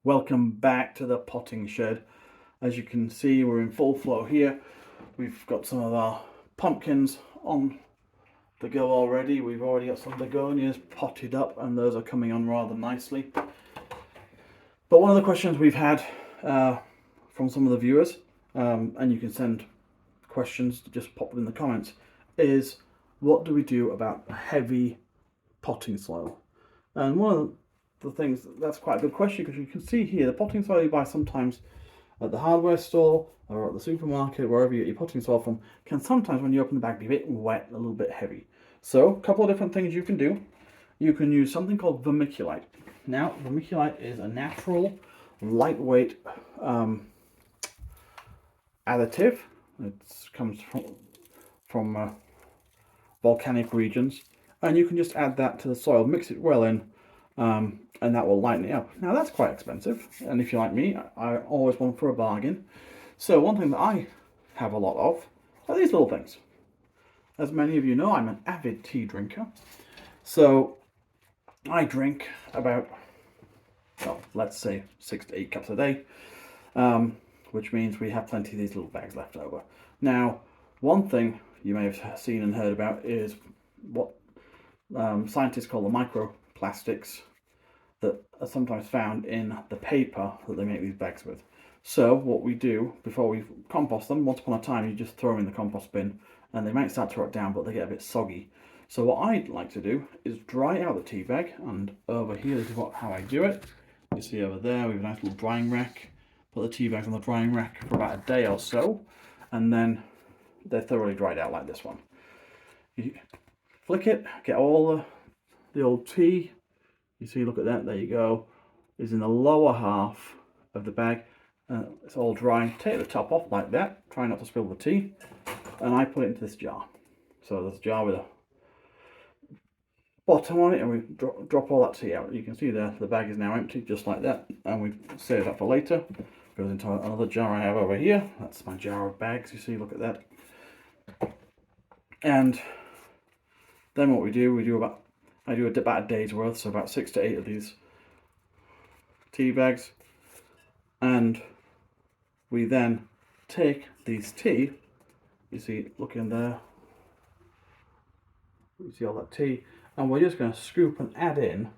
Welcome back to the potting shed. As you can see, we're in full flow here. We've got some of our pumpkins on the go already. We've already got some begonias potted up and those are coming on rather nicely. But one of the questions we've had from some of the viewers, and you can send questions, just pop them in the comments, is what do we do about heavy potting soil? And one of the things, that's quite a good question, because you can see here the potting soil you buy sometimes at the hardware store or at the supermarket, wherever you get your potting soil from, can sometimes, when you open the bag, be a bit wet, a little bit heavy. So a couple of different things you can do. You can use something called vermiculite. Now, vermiculite is a natural, lightweight additive. It comes from volcanic regions, and you can just add that to the soil, mix it well in, and that will lighten it up. Now that's quite expensive, and if you're like me, I always want for a bargain. So one thing that I have a lot of are these little things. As many of you know, I'm an avid tea drinker, so I drink about, well, let's say 6 to 8 cups a day, which means we have plenty of these little bags left over. Now, one thing you may have seen and heard about is what scientists call the microplastics that are sometimes found in the paper that they make these bags with. So what we do before we compost them, once upon a time you just throw them in the compost bin and they might start to rot down, but they get a bit soggy. So what I'd like to do is dry out the tea bag, and over here this is how I do it. You see over there we have a nice little drying rack. Put the tea bags on the drying rack for about a day or so, and then they're thoroughly dried out like this one. You flick it, get all the old tea. You see, look at that, there you go. It's in the lower half of the bag. It's all dry. Take the top off like that. Try not to spill the tea. And I put it into this jar. So there's a jar with a bottom on it, and we drop all that tea out. You can see there, the bag is now empty, just like that. And we've saved that for later. Goes into another jar I have over here. That's my jar of bags. You see, look at that. And then what we do I do about a day's worth, so about 6 to 8 of these tea bags, and we then take these tea, you see, look in there, you see all that tea, and we're just going to scoop and add in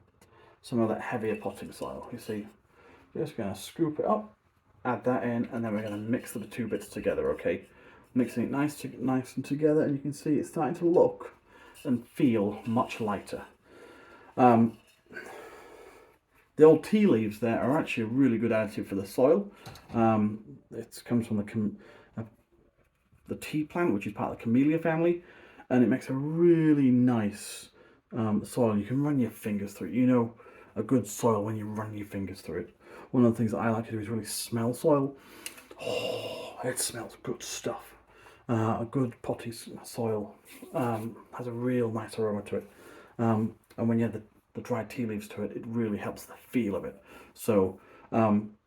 some of that heavier potting soil. You see, just going to scoop it up, add that in, and then we're going to mix the two bits together. Okay, mixing it nice and together, and you can see it's starting to look and feel much lighter. The old tea leaves there are actually a really good additive for the soil. It comes from the tea plant, which is part of the camellia family, and it makes a really nice soil. You can run your fingers through it. You know a good soil when you run your fingers through it. One of the things that I like to do is really smell soil. Oh, it smells good stuff. A good potty soil has a real nice aroma to it, and when you add the dried tea leaves to it, it really helps the feel of it. So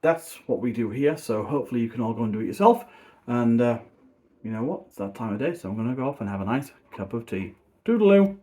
that's what we do here. So hopefully you can all go and do it yourself. And you know what, it's that time of day, so I'm going to go off and have a nice cup of tea. Toodaloo.